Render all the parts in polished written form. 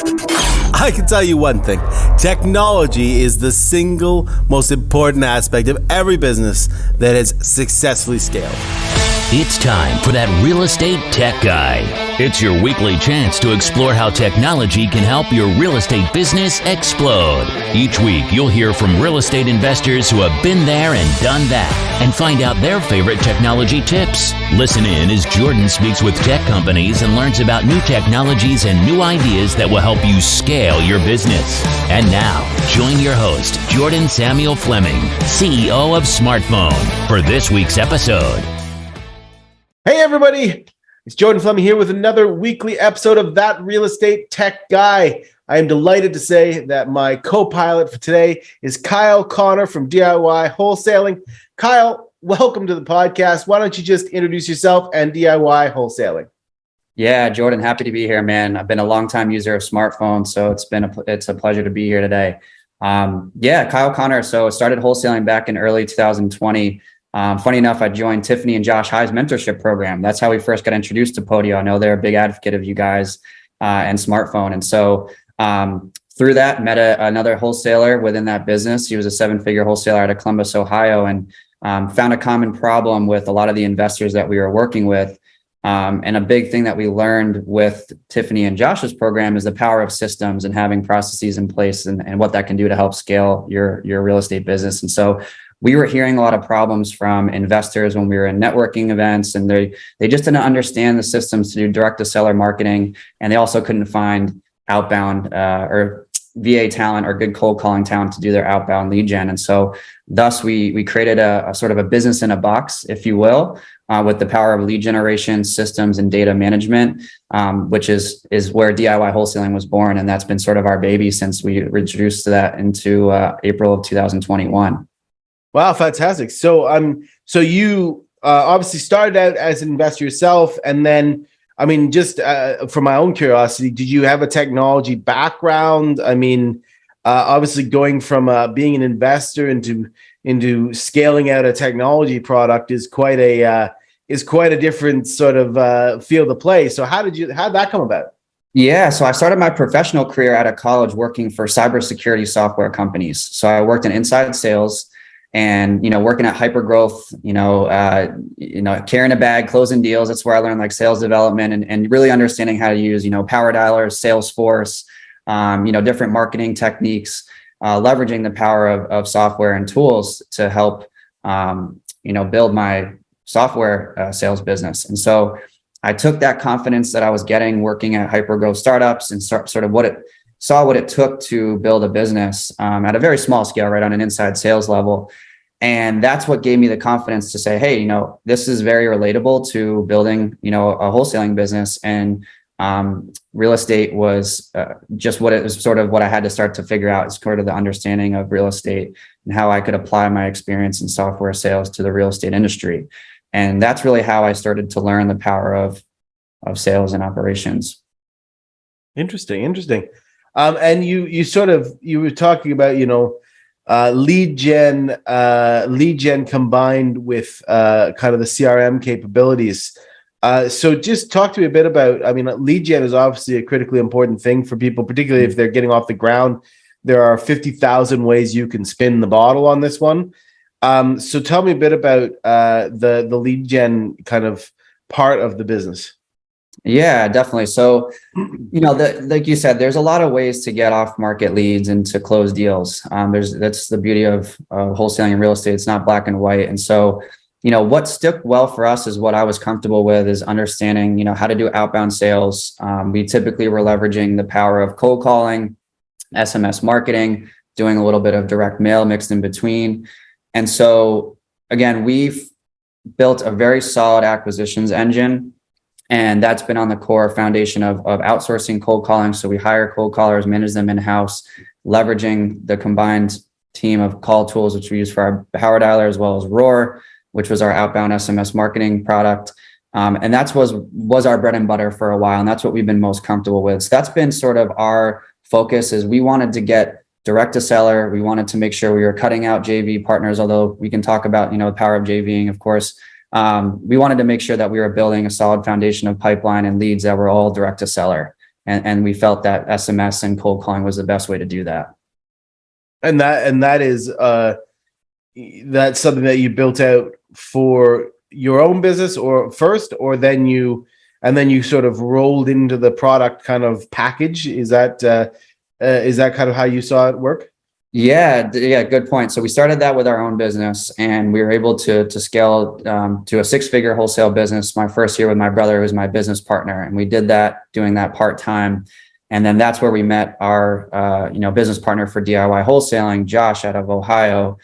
I can tell you one thing. Technology is the single most important aspect of every business that has successfully scaled. It's time for that Real Estate Tech Guy. It's your weekly chance to explore how technology can help your real estate business explode. Each week, you'll hear from real estate investors who have been there and done that and find out their favorite technology tips. Listen in as Jordan speaks with tech companies and learns about new technologies and new ideas that will help you scale your business. And now, join your host, Jordan Samuel Fleming, CEO of Smartphone, for this week's episode. Hey everybody, it's Jordan Fleming here with another weekly episode of That Real Estate Tech Guy. I am delighted to say that my co-pilot for today is Kyle Connor from DIY Wholesaling. Kyle, welcome to the podcast. Why don't you just introduce yourself and DIY Wholesaling? Yeah, Jordan, happy to be here, man. I've been a longtime user of Smartphone, so it's a pleasure to be here today. Kyle Connor. So I started wholesaling back in early 2020. Funny enough, I joined Tiffany and Josh High's mentorship program. That's how we first got introduced to Podio. I know they're a big advocate of you guys and Smartphone. And so through that, met another wholesaler within that business. He was a 7-figure wholesaler out of Columbus, Ohio, and found a common problem with a lot of the investors that we were working with. And a big thing that we learned with Tiffany and Josh's program is the power of systems and having processes in place and what that can do to help scale your real estate business. And so we were hearing a lot of problems from investors when we were in networking events, and they just didn't understand the systems to do direct to seller marketing. And they also couldn't find outbound or VA talent or good cold calling talent to do their outbound lead gen. And so thus we created a sort of a business in a box, if you will, with the power of lead generation, systems, and data management, which is where DIY wholesaling was born. And that's been sort of our baby since we introduced that into April of 2021. Wow, fantastic. So you obviously started out as an investor yourself, and then, I mean, just for my own curiosity, did you have a technology background? I mean, obviously going from being an investor into scaling out a technology product is quite a different sort of field of play. So how'd that come about? Yeah, so I started my professional career out of college working for cybersecurity software companies. So I worked in inside sales. And, working at hypergrowth, carrying a bag, closing deals. That's where I learned like sales development and really understanding how to use, power dialers, Salesforce, different marketing techniques, leveraging the power of software and tools to help, build my software sales business. And so I took that confidence that I was getting working at hypergrowth startups and sort of what it took to build a business at a very small scale, right, on an inside sales level. And that's what gave me the confidence to say, hey, this is very relatable to building, a wholesaling business. And real estate was just what it was, sort of what I had to start to figure out is sort of the understanding of real estate and how I could apply my experience in software sales to the real estate industry. And that's really how I started to learn the power of sales and operations. Interesting. And you were talking about, lead gen combined with kind of the CRM capabilities. So just talk to me a bit about, lead gen is obviously a critically important thing for people, particularly if they're getting off the ground. There are 50,000 ways you can spin the bottle on this one. So tell me a bit about the lead gen kind of part of the business. Yeah, definitely. So, like you said, there's a lot of ways to get off market leads and to close deals. That's the beauty of wholesaling in real estate. It's not black and white. And so, what stuck well for us is what I was comfortable with is understanding, how to do outbound sales. We typically were leveraging the power of cold calling, SMS marketing, doing a little bit of direct mail mixed in between. And so, again, we've built a very solid acquisitions engine. And that's been on the core foundation of outsourcing cold calling. So we hire cold callers, manage them in-house, leveraging the combined team of call tools, which we use for our power dialer, as well as Roar, which was our outbound SMS marketing product. And that was our bread and butter for a while. And that's what we've been most comfortable with. So that's been sort of our focus is we wanted to get direct to seller. We wanted to make sure we were cutting out JV partners, although we can talk about, the power of JVing, of course. We wanted to make sure that we were building a solid foundation of pipeline and leads that were all direct to seller. And we felt that SMS and cold calling was the best way to do that. And that is that's something that you built out for your own business or first, or then you sort of rolled into the product kind of package. Is that kind of how you saw it work? Yeah, good point. So we started that with our own business, and we were able to scale to a 6-figure wholesale business my first year with my brother, who was my business partner, and we did that doing that part-time. And then that's where we met our business partner for DIY wholesaling, Josh, out of Ohio,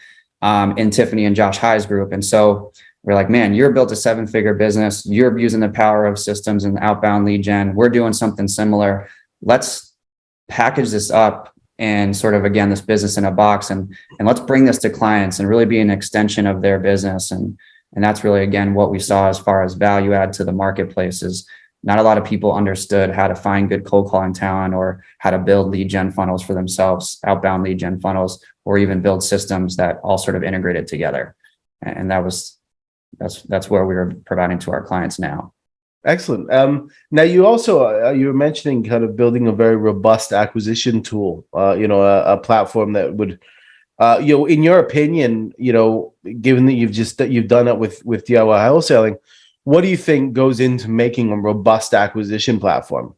in Tiffany and Josh High's group. And so we're like, man, you're built a 7-figure business. You're using the power of systems and outbound lead gen. We're doing something similar. Let's package this up and sort of, again, this business in a box, and let's bring this to clients and really be an extension of their business. And that's really, again, what we saw as far as value add to the marketplace is not a lot of people understood how to find good cold calling talent or how to build lead gen funnels for themselves, outbound lead gen funnels, or even build systems that all sort of integrated together. And that's where we were providing to our clients now. Excellent. Now you also you were mentioning kind of building a very robust acquisition tool. A platform that would, in your opinion, given that you've done it with DIY wholesaling, what do you think goes into making a robust acquisition platform?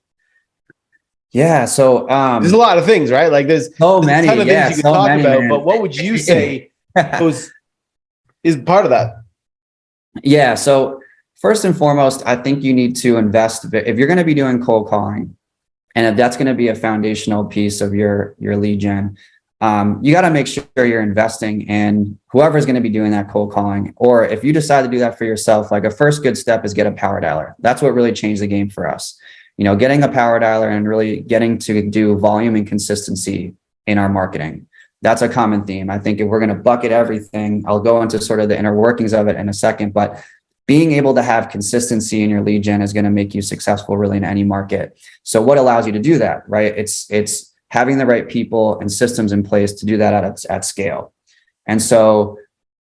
Yeah, so there's a lot of things, right? Like there's so many, a ton of things you can talk about, but what would you say is part of that? Yeah, so first and foremost, I think you need to invest. If you're going to be doing cold calling, and if that's going to be a foundational piece of your lead gen, you got to make sure you're investing in whoever's going to be doing that cold calling. Or if you decide to do that for yourself, like a first good step is get a power dialer. That's what really changed the game for us. Getting a power dialer and really getting to do volume and consistency in our marketing. That's a common theme. I think if we're going to bucket everything, I'll go into sort of the inner workings of it in a second, but being able to have consistency in your lead gen is going to make you successful really in any market. So what allows you to do that, right? It's having the right people and systems in place to do that at scale. And so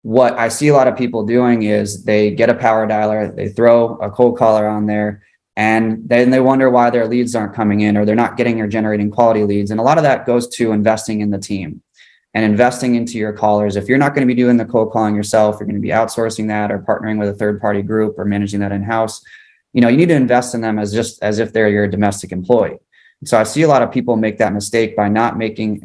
what I see a lot of people doing is they get a power dialer, they throw a cold caller on there, and then they wonder why their leads aren't coming in or they're not getting or generating quality leads. And a lot of that goes to investing in the team and investing into your callers. If you're not going to be doing the cold calling yourself, you're going to be outsourcing that or partnering with a third-party group or managing that in-house. You need to invest in them as if they're your domestic employee. So I see a lot of people make that mistake by not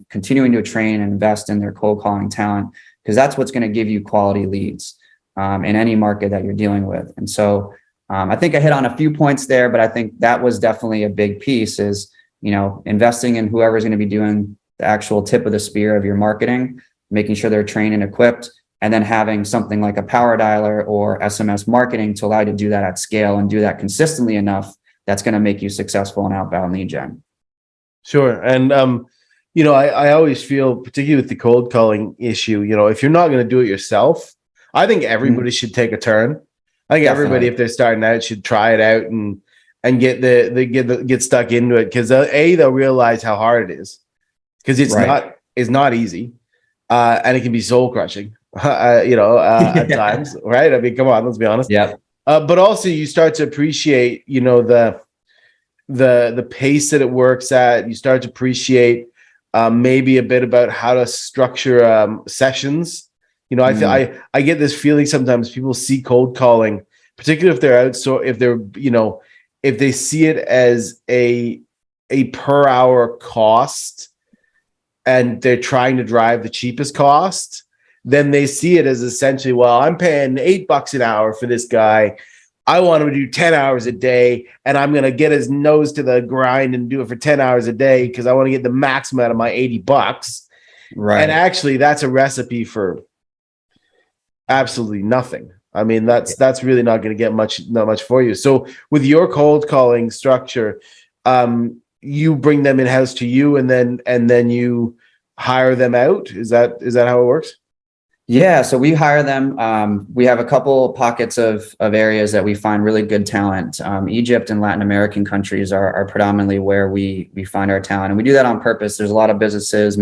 continuing to train and invest in their cold calling talent, because that's what's going to give you quality leads in any market that you're dealing with. And so I think I hit on a few points there, but I think that was definitely a big piece is, investing in whoever's going to be doing the actual tip of the spear of your marketing, making sure they're trained and equipped, and then having something like a power dialer or SMS marketing to allow you to do that at scale and do that consistently enough that's going to make you successful in outbound lead gen. Sure. And, I always feel, particularly with the cold calling issue, if you're not going to do it yourself, I think everybody should take a turn. I think everybody, if they're starting out, should try it out and get stuck into it, because they'll realize how hard it is. Because it's not easy, and it can be soul crushing, at times, right? I mean, come on, let's be honest. Yeah. But also, you start to appreciate, the pace that it works at. You start to appreciate maybe a bit about how to structure sessions. I get this feeling sometimes people see cold calling, particularly if they're if they see it as a per hour cost, and they're trying to drive the cheapest cost, then they see it as essentially, well, I'm paying $8 an hour for this guy. I want him to do 10 hours a day, and I'm going to get his nose to the grind and do it for 10 hours a day because I want to get the maximum out of my $80. Right. And actually, that's a recipe for absolutely nothing. I mean, that's really not going to get not much for you. So with your cold calling structure, you bring them in-house to you, and then you hire them out. Is that how it works? Yeah. So we hire them. We have a couple pockets of areas that we find really good talent. Egypt and Latin American countries are predominantly where we find our talent. And we do that on purpose. There's a lot of businesses,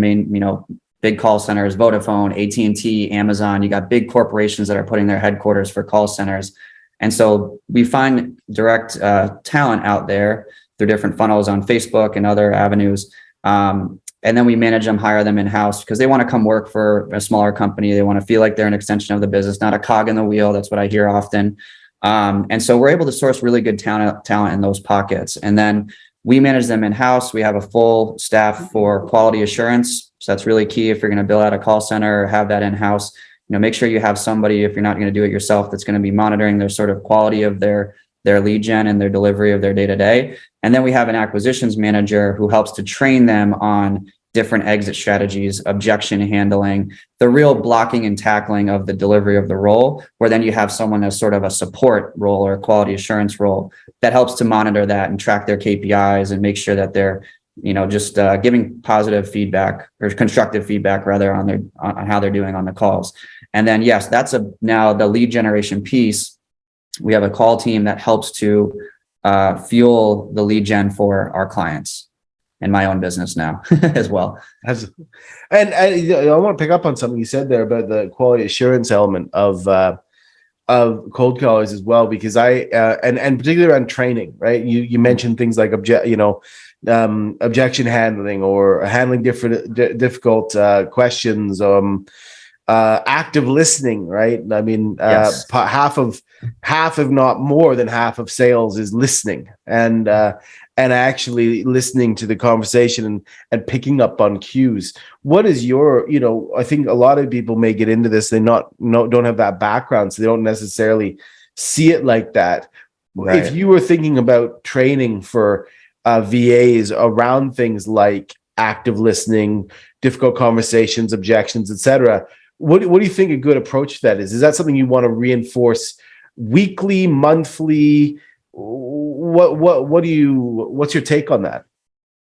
big call centers, Vodafone, AT&T, Amazon. You got big corporations that are putting their headquarters for call centers. And so we find direct talent out there through different funnels on Facebook and other avenues. And then we manage them, hire them in-house because they want to come work for a smaller company. They want to feel like they're an extension of the business, not a cog in the wheel. That's what I hear often. And so we're able to source really good talent in those pockets. And then we manage them in-house. We have a full staff for quality assurance. So that's really key. If you're going to build out a call center or have that in-house, make sure you have somebody, if you're not going to do it yourself, that's going to be monitoring their sort of quality of their lead gen and their delivery of their day-to-day. And then we have an acquisitions manager who helps to train them on different exit strategies, objection handling, the real blocking and tackling of the delivery of the role, where then you have someone as sort of a support role or quality assurance role that helps to monitor that and track their KPIs and make sure that they're, just giving positive feedback or constructive feedback rather on how they're doing on the calls. And then, yes, that's now the lead generation piece. We have a call team that helps to fuel the lead gen for our clients and my own business now as well. And I want to pick up on something you said there about the quality assurance element of cold callers as well, because and particularly around training, right? You mentioned things like objection handling or handling difficult questions, active listening, right? I mean, Yes. half, if not more than half of sales is listening and actually listening to the conversation and picking up on cues. What is your, I think a lot of people may get into this. They don't have that background, so they don't necessarily see it like that. Right. If you were thinking about training for VAs around things like active listening, difficult conversations, objections, etc., what do you think a good approach to that is? Is that something you want to reinforce weekly, monthly? What's your take on that?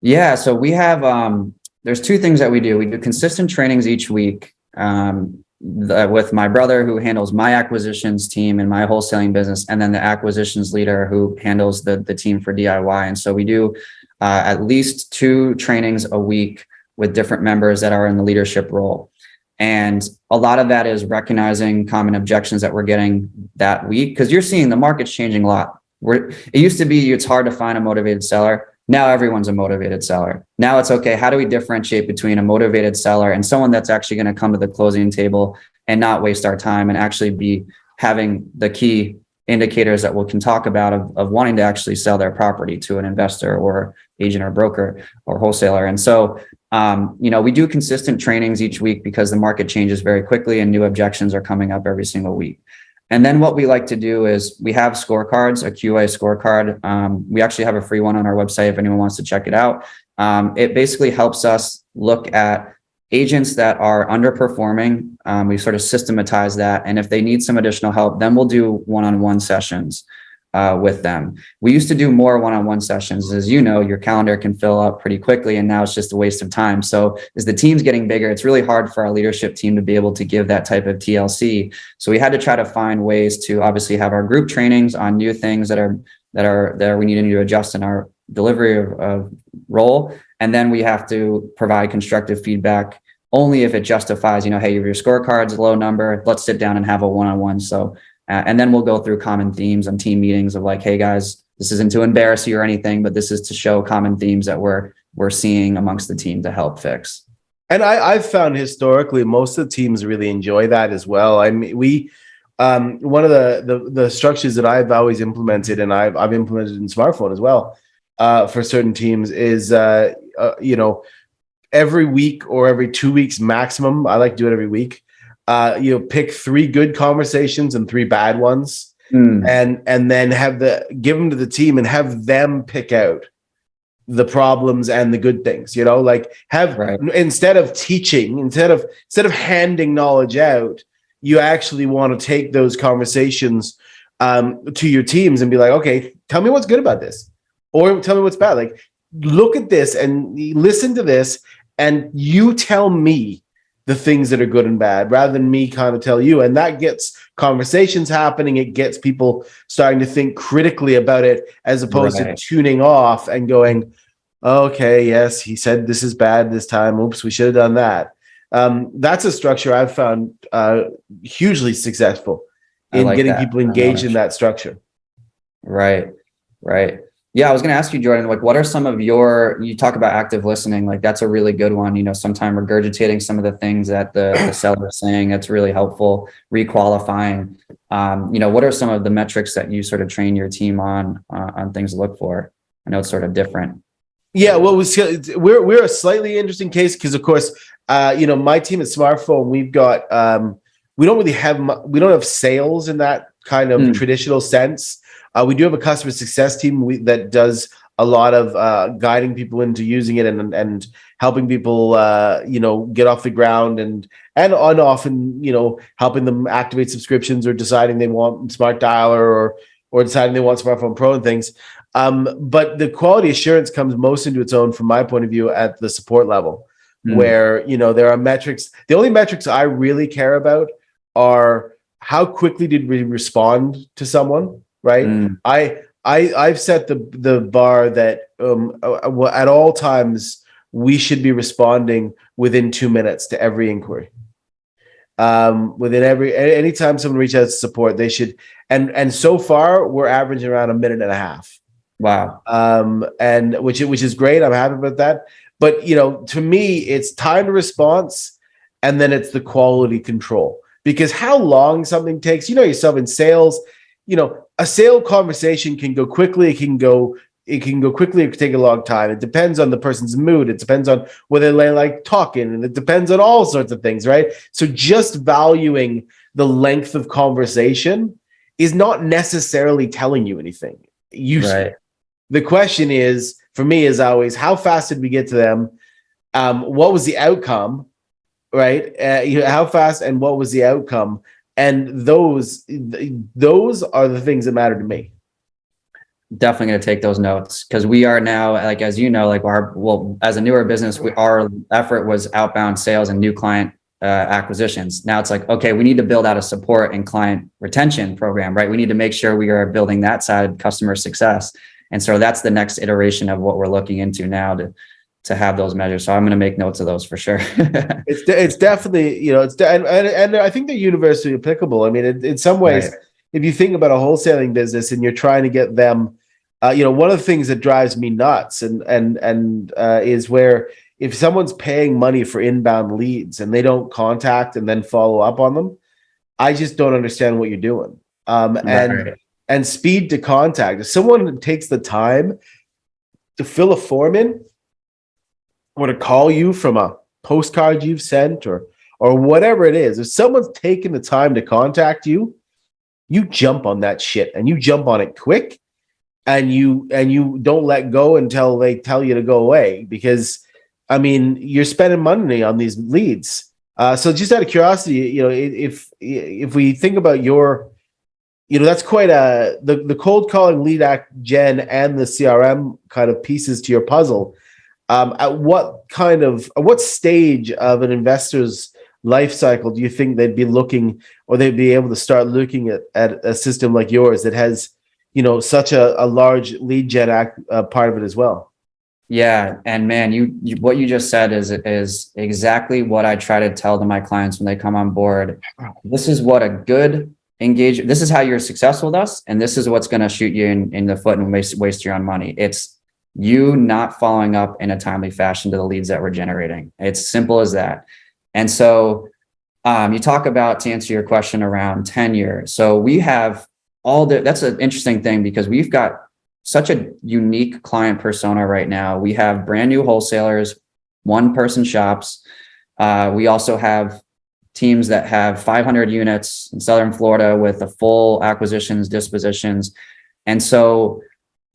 Yeah, so we have there's two things that we do. We do consistent trainings each week with my brother who handles my acquisitions team and my wholesaling business, and then the acquisitions leader who handles the team for DIY. And so we do at least 2 trainings a week with different members that are in the leadership role. And a lot of that is recognizing common objections that we're getting that week, because you're seeing the market's changing a lot. It used to be it's hard to find a motivated seller. Now everyone's a motivated seller. Now it's okay. How do we differentiate between a motivated seller and someone that's actually going to come to the closing table and not waste our time and actually be having the key indicators that we can talk about of wanting to actually sell their property to an investor or agent or broker or wholesaler. And so, we do consistent trainings each week because the market changes very quickly and new objections are coming up every single week. And then what we like to do is we have scorecards, a QA scorecard. We actually have a free one on our website if anyone wants to check it out. It basically helps us look at agents that are underperforming. We sort of systematize that. And if they need some additional help, then we'll do one-on-one sessions with them. We used to do more one-on-one sessions. As you know, your calendar can fill up pretty quickly, and now it's just a waste of time. So as the team's getting bigger, it's really hard for our leadership team to be able to give that type of TLC. So we had to try to find ways to obviously have our group trainings on new things that we need to adjust in our delivery of role. And then we have to provide constructive feedback only if it justifies, hey, your scorecard's a low number, let's sit down and have a one-on-one. So and then we'll go through common themes on team meetings of like, hey guys, this isn't to embarrass you or anything, but this is to show common themes that we're seeing amongst the team to help fix. And I've found historically most of the teams really enjoy that as well. I mean, one of the structures that I've always implemented, and I've implemented in smartphone as well, for certain teams is every week or every 2 weeks maximum. I like to do it every week. Pick 3 good conversations and 3 bad ones, and then give them to the team and have them pick out the problems and the good things. Instead of teaching, instead of handing knowledge out, you actually want to take those conversations to your teams and be like, okay, tell me what's good about this, or tell me what's bad. Like, look at this and listen to this, and you tell me the things that are good and bad, rather than me kind of tell you. And that gets conversations happening. It gets people starting to think critically about it, as opposed to tuning off and going, okay, yes, he said this is bad this time. Oops, we should have done that. That's a structure I've found hugely successful in getting people engaged in that structure. Right. Yeah, I was going to ask you, Jordan, like, what are some of you talk about active listening, like that's a really good one, sometime regurgitating some of the things that the seller is saying, that's really helpful, requalifying, what are some of the metrics that you sort of train your team on things to look for? I know it's sort of different. Yeah, well, we're a slightly interesting case because, of course, my team at Smartphone, we've got we don't really have we don't have sales in that kind of traditional sense. We do have a customer success team that does a lot of guiding people into using it and helping people get off the ground and on often helping them activate subscriptions or deciding they want Smart Dialer or deciding they want Smartphone Pro and things. But the quality assurance comes most into its own from my point of view at the support level, where there are metrics. The only metrics I really care about are how quickly did we respond to someone, right? I've set the bar that at all times we should be responding within 2 minutes to every inquiry. Anytime someone reaches out to support, they should, and so far we're averaging around 1.5 minutes. Wow. And which is great. I'm happy about that. But to me, it's time to response, and then it's the quality control. Because how long something takes, yourself in sales, a sale conversation can go quickly. It can go quickly. It can take a long time. It depends on the person's mood. It depends on whether they like talking, and it depends on all sorts of things, right? So just valuing the length of conversation is not necessarily telling you anything useful. Right. The question is, for me, is always, how fast did we get to them? What was the outcome? Right? How fast and what was the outcome? And those are the things that matter to me. Definitely going to take those notes, because we are now, like, as you know, like as a newer business, our effort was outbound sales and new client acquisitions. Now it's like, okay, we need to build out a support and client retention program, right? We need to make sure we are building that side of customer success. And so that's the next iteration of what we're looking into now to have those measures. So I'm going to make notes of those for sure. It's definitely, and I think they're universally applicable. I mean, in some ways, right, if you think about a wholesaling business and you're trying to get them, one of the things that drives me nuts and is where if someone's paying money for inbound leads and they don't contact and then follow up on them, I just don't understand what you're doing. And speed to contact. If someone takes the time to fill a form in, or to call you from a postcard you've sent or whatever it is, if someone's taking the time to contact you, you jump on that shit, and you jump on it quick, and you don't let go until they tell you to go away, because I mean, you're spending money on these leads. So just out of curiosity, if we think about your, that's quite the cold calling, lead gen, and the CRM kind of pieces to your puzzle. At what stage of an investor's life cycle do you think they'd be looking, or they'd be able to start looking at a system like yours that has, such a large lead gen part of it as well? Yeah. And man, you what you just said is exactly what I try to tell to my clients when they come on board. This is what a good engagement, this is how you're successful with us, and this is what's going to shoot you in the foot and waste your own money. It's you not following up in a timely fashion to the leads that we're generating. It's simple as that. And so you talk about, to answer your question around tenure. So we have that's an interesting thing, because we've got such a unique client persona right now. We have brand new wholesalers, one-person shops. We also have teams that have 500 units in Southern Florida with the full acquisitions, dispositions. And so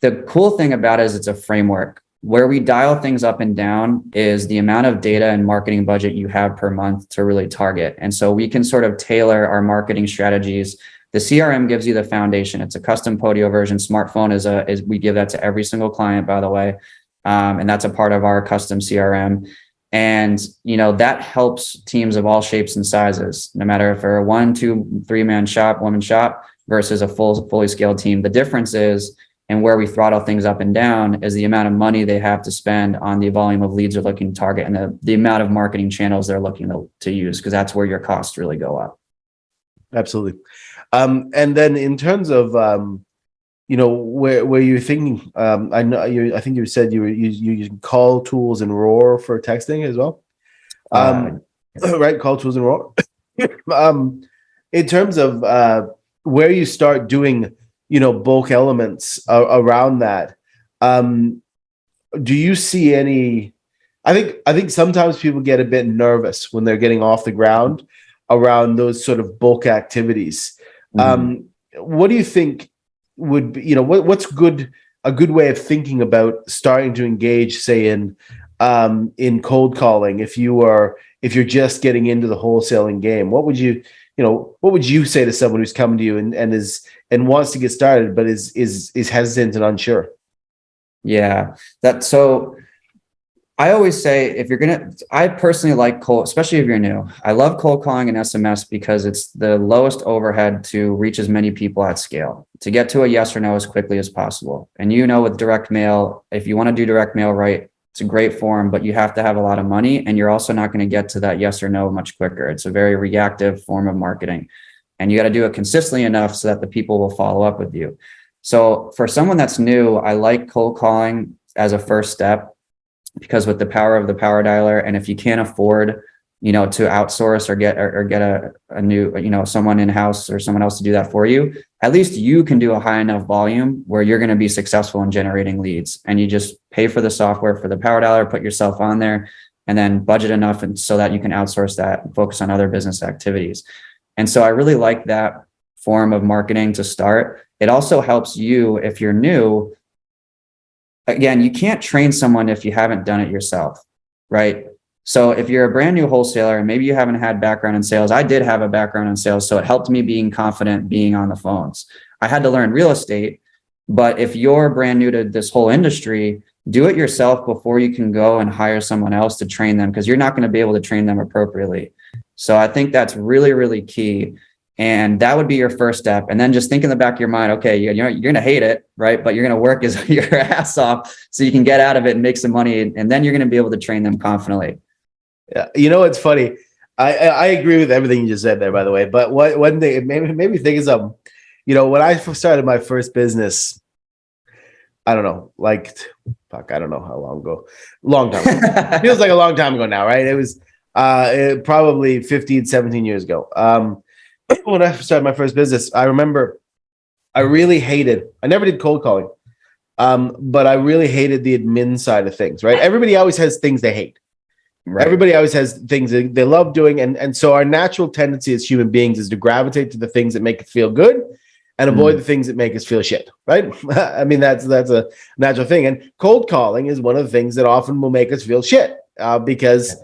the cool thing about it is it's a framework. Where we dial things up and down is the amount of data and marketing budget you have per month to really target. And so we can sort of tailor our marketing strategies. The CRM gives you the foundation. It's a custom Podio version. Smartphone is we give that to every single client, by the way. And that's a part of our custom CRM. And, that helps teams of all shapes and sizes, no matter if they're a 1, 2, 3-man shop, woman shop versus a fully scaled team. The difference is, and where we throttle things up and down, is the amount of money they have to spend on the volume of leads they're looking to target, and the amount of marketing channels they're looking to use, because that's where your costs really go up. Absolutely. And then in terms of where you're thinking, I know I think you said you using call tools and roar for texting as well. Uh, Right, call tools and roar. um, in terms of where you start doing, bulk elements around that, um, do you see any? I think sometimes people get a bit nervous when they're getting off the ground around those sort of bulk activities. mhm. What do you think would be, what's a good way of thinking about starting to engage, say, in cold calling if you're just getting into the wholesaling game? What would you say to someone who's coming to you and wants to get started but is hesitant and unsure? Yeah, so I always say if you're I personally like cold, especially if you're new. I love cold calling and SMS because it's the lowest overhead to reach as many people at scale, to get to a yes or no as quickly as possible. And with direct mail, if you want to do direct mail right, it's a great form, but you have to have a lot of money, and you're also not going to get to that yes or no much quicker. It's a very reactive form of marketing, and you got to do it consistently enough so that the people will follow up with you. So for someone that's new, I like cold calling as a first step, because with the power of the power dialer, and if you can't afford, to outsource or get a new, someone in-house or someone else to do that for you, at least you can do a high enough volume where you're going to be successful in generating leads, and you just pay for the software for the power dialer, put yourself on there, and then budget enough and so that you can outsource that and focus on other business activities. And so I really like that form of marketing to start. It also helps you if you're new. Again, you can't train someone if you haven't done it yourself, right? So if you're a brand new wholesaler and maybe you haven't had background in sales, I did have a background in sales, so it helped me being confident being on the phones. I had to learn real estate, but if you're brand new to this whole industry, do it yourself before you can go and hire someone else to train them, because you're not going to be able to train them appropriately. So I think that's really, really key. And that would be your first step. And then just think in the back of your mind, okay, you're going to hate it, right? But you're going to work your ass off so you can get out of it and make some money. And then you're going to be able to train them confidently. Yeah, it's funny. I agree with everything you just said there, by the way. But one thing it made me think of something. When I started my first business, I don't know, I don't know how long ago. Long time ago. Feels like a long time ago now, right? It was probably 15, 17 years ago. When I started my first business, I remember I never did cold calling, but I really hated the admin side of things, right? Everybody always has things they hate. Right. Everybody always has things that they love doing. And so our natural tendency as human beings is to gravitate to the things that make us feel good and avoid the things that make us feel shit, right? I mean, that's a natural thing. And cold calling is one of the things that often will make us feel shit because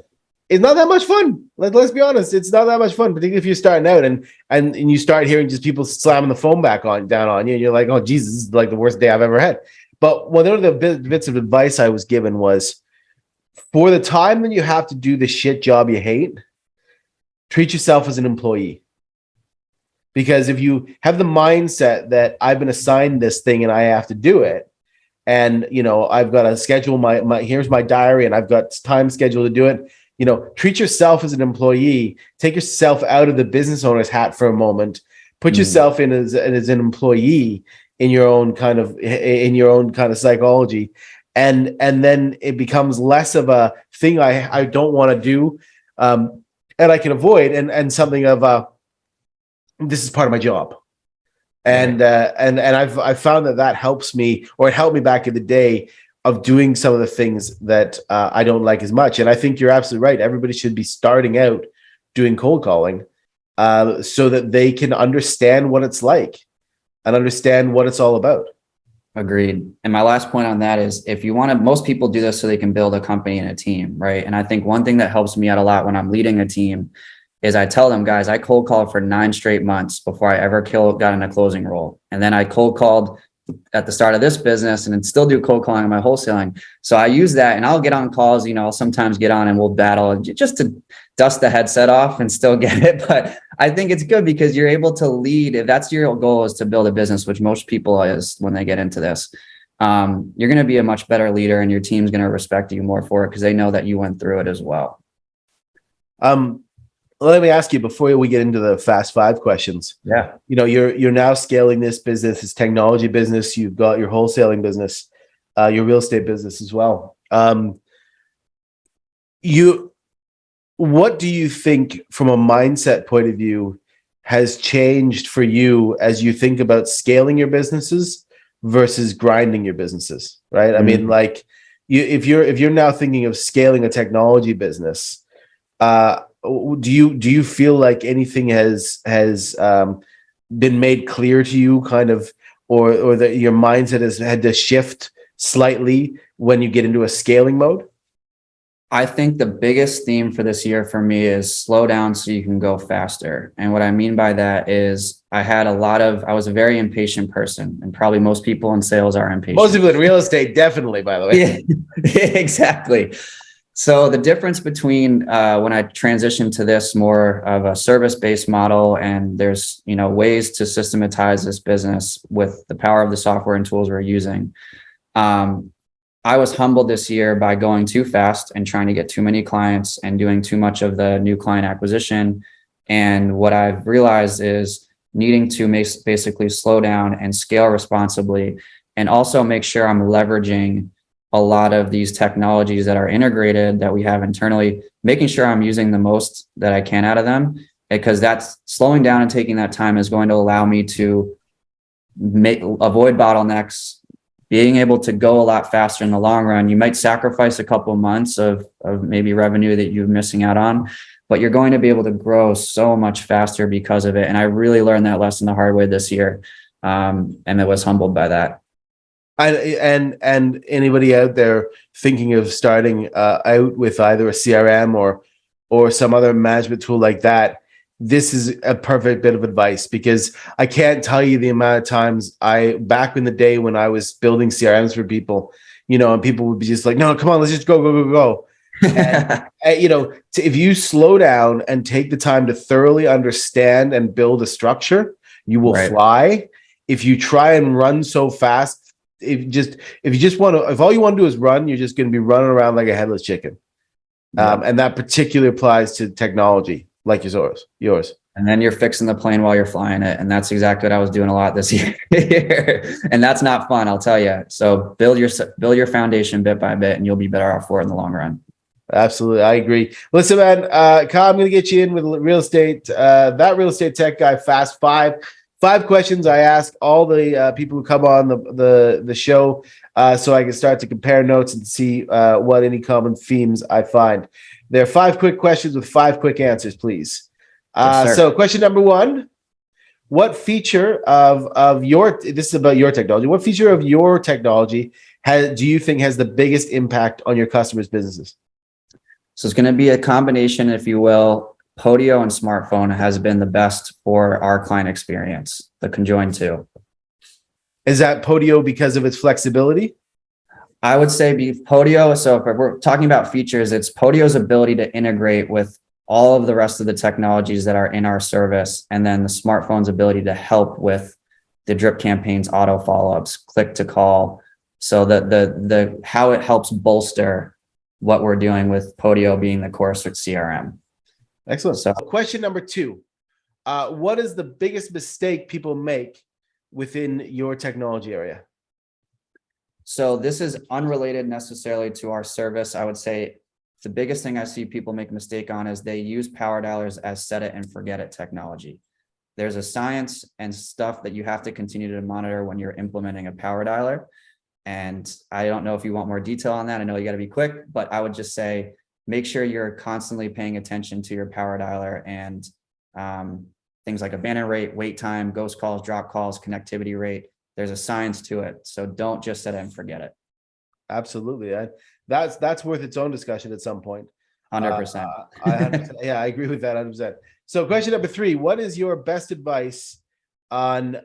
it's not that much fun. Let's be honest. It's not that much fun, particularly if you're starting out and you start hearing just people slamming the phone down on you. And you're like, oh, Jesus, this is like the worst day I've ever had. But one of the bits of advice I was given was, for the time that you have to do the shit job you hate, treat yourself as an employee. Because if you have the mindset that I've been assigned this thing and I have to do it, and I've got to schedule my here's my diary and I've got time scheduled to do it, treat yourself as an employee. Take yourself out of the business owner's hat for a moment. Put yourself in as an employee in your own kind of psychology, and then it becomes less of a thing I don't want to do, and I can avoid, and something of this is part of my job. And I've found that helps me, or it helped me back in the day of doing some of the things that I don't like as much. And I think you're absolutely right. Everybody should be starting out doing cold calling so that they can understand what it's like and understand what it's all about. Agreed. And my last point on that is, if you want to, most people do this so they can build a company and a team, right? And I think one thing that helps me out a lot when I'm leading a team is I tell them, guys, I cold called for 9 straight months before I ever got in a closing role. And then I cold called at the start of this business and then still do cold calling on my wholesaling. So I use that, and I'll get on calls, I'll sometimes get on and we'll battle just to dust the headset off and still get it. But I think it's good because you're able to lead. If that's your goal, is to build a business, which most people is when they get into this, you're going to be a much better leader, and your team's going to respect you more for it because they know that you went through it as well. let me ask you before we get into the fast five questions. Yeah. You're now scaling this business, this technology business. You've got your wholesaling business, your real estate business as well. What do you think from a mindset point of view has changed for you as you think about scaling your businesses versus grinding your businesses? Right. I mean, like if you're now thinking of scaling a technology business, do you feel like anything has been made clear to you, kind of, or that your mindset has had to shift slightly when you get into a scaling mode? I think the biggest theme for this year for me is slow down so you can go faster. And what I mean by that is I was a very impatient person, and probably most people in sales are impatient. Most people in real estate, definitely, by the way. Yeah, exactly. So the difference between when I transitioned to this more of a service-based model, and there's ways to systematize this business with the power of the software and tools we're using. I was humbled this year by going too fast and trying to get too many clients and doing too much of the new client acquisition. And what I've realized is needing to basically slow down and scale responsibly, and also make sure I'm leveraging a lot of these technologies that are integrated that we have internally, making sure I'm using the most that I can out of them, because that's slowing down and taking that time is going to allow me to avoid bottlenecks, being able to go a lot faster in the long run. You might sacrifice a couple of months of maybe revenue that you're missing out on, but you're going to be able to grow so much faster because of it. And I really learned that lesson the hard way this year. And I was humbled by that. And anybody out there thinking of starting out with either a CRM or some other management tool like that, this is a perfect bit of advice, because I can't tell you the amount of times back in the day when I was building CRMs for people, and people would be just like, no, come on, let's just go. And, if you slow down and take the time to thoroughly understand and build a structure, you will fly. If you try and run so fast, if all you want to do is run, you're just going to be running around like a headless chicken. And that particularly applies to technology like yours. And then you're fixing the plane while you're flying it. And that's exactly what I was doing a lot this year. And that's not fun, I'll tell you. So build your foundation bit by bit, and you'll be better off for it in the long run. Absolutely. I agree. Listen, man, Kyle, I'm going to get you in with real estate, that real estate tech guy, fast five questions I ask all the people who come on the show, so I can start to compare notes and see what any common themes I find. There are 5 quick questions with 5 quick answers, please. Yes, so question number 1, what feature of this is about your technology. What feature of your technology do you think has the biggest impact on your customers' businesses? So it's going to be a combination, if you will. Podio and smartphone has been the best for our client experience, the conjoined two. Is that Podio because of its flexibility? I would say Podio. So if we're talking about features, it's Podio's ability to integrate with all of the rest of the technologies that are in our service, and then the smartphone's ability to help with the drip campaigns, auto follow-ups, click to call. So the how it helps bolster what we're doing with Podio being the core CRM. Excellent. So question number 2, what is the biggest mistake people make within your technology area? So this is unrelated necessarily to our service. I would say the biggest thing I see people make a mistake on is they use power dialers as set it and forget it technology. There's a science and stuff that you have to continue to monitor when you're implementing a power dialer. And I don't know if you want more detail on that. I know you got to be quick, but I would just say, make sure you're constantly paying attention to your power dialer and things like abandon rate, wait time, ghost calls, drop calls, connectivity rate. There's a science to it. So don't just set it and forget it. Absolutely. That's worth its own discussion at some point. 100%. 100%. Yeah, I agree with that 100%. So question number 3, what is your best advice on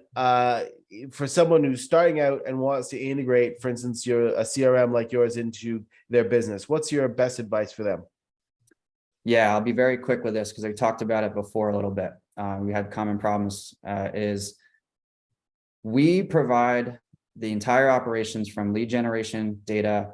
for someone who's starting out and wants to integrate, for instance, a CRM like yours into their business? What's your best advice for them? Yeah, I'll be very quick with this because I talked about it before a little bit. We had common problems. Is we provide the entire operations from lead generation, data,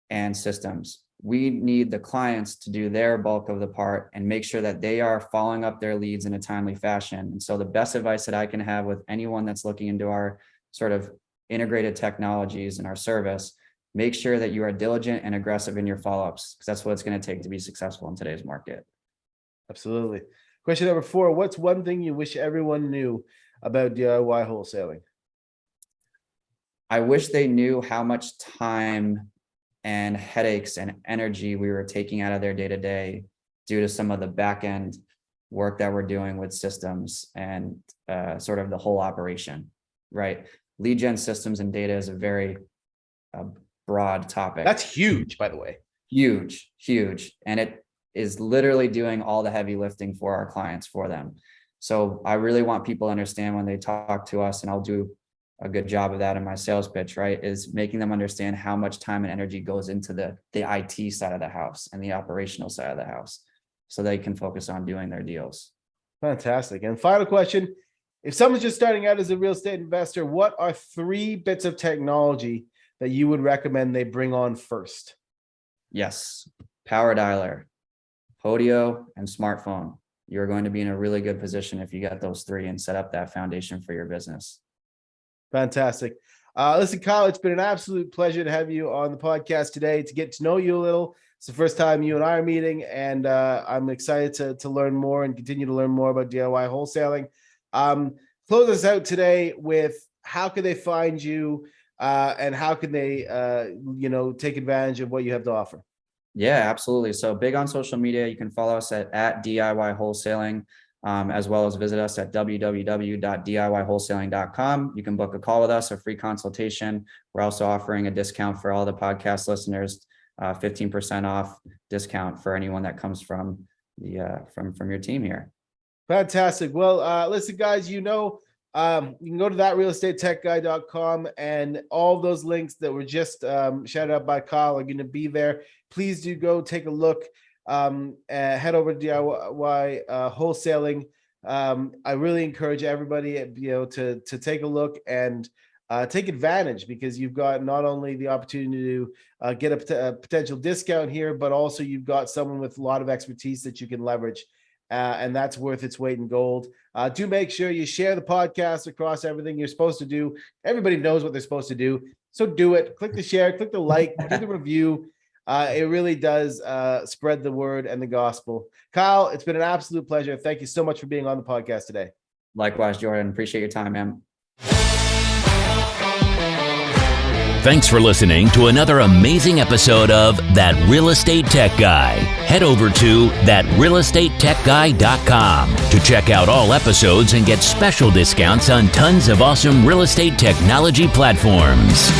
and systems. we need the clients to do their bulk of the part and make sure that they are following up their leads in a timely fashion. And so the best advice that I can have with anyone that's looking into our sort of integrated technologies and our service, make sure that you are diligent and aggressive in your follow-ups, because that's what it's going to take to be successful in today's market. Absolutely. Question number 4, what's one thing you wish everyone knew about DIY wholesaling? I wish they knew how much time and headaches and energy we were taking out of their day-to-day due to some of the back end work that we're doing with systems and sort of the whole operation, right? Lead gen systems and data is a very broad topic. That's huge, by the way. Huge. And it is literally doing all the heavy lifting for our clients, for them. So I really want people to understand when they talk to us, and I'll do a good job of that in my sales pitch, right, is making them understand how much time and energy goes into the IT side of the house and the operational side of the house, so they can focus on doing their deals. Fantastic. And final question, if someone's just starting out as a real estate investor, what are 3 bits of technology that you would recommend they bring on first? Yes. Power dialer, Podio, and smartphone. You're going to be in a really good position if you got those 3 and set up that foundation for your business. Fantastic. Listen, Kyle, it's been an absolute pleasure to have you on the podcast today, to get to know you a little. It's the first time you and I are meeting, and I'm excited to learn more and continue to learn more about DIY wholesaling. Close us out today with how can they find you and how can they, take advantage of what you have to offer? Yeah, absolutely. So big on social media. You can follow us at DIY Wholesaling, as well as visit us at www.diywholesaling.com. You can book a call with us, a free consultation. We're also offering a discount for all the podcast listeners, 15% off discount for anyone that comes from from your team here. Fantastic. Well, listen, guys, you can go to thatrealestatetechguy.com, and all those links that were just shouted out by Kyle are going to be there. Please do go take a look. Head over to DIY wholesaling. I really encourage everybody, to take a look and take advantage, because you've got not only the opportunity to get a potential discount here, but also you've got someone with a lot of expertise that you can leverage. And that's worth its weight in gold. Do make sure you share the podcast across everything you're supposed to do. Everybody knows what they're supposed to do, so do it. Click the share, click the like, do the review. It really does spread the word and the gospel. Kyle, it's been an absolute pleasure. Thank you so much for being on the podcast today. Likewise, Jordan. Appreciate your time, man. Thanks for listening to another amazing episode of That Real Estate Tech Guy. Head over to thatrealestatetechguy.com to check out all episodes and get special discounts on tons of awesome real estate technology platforms.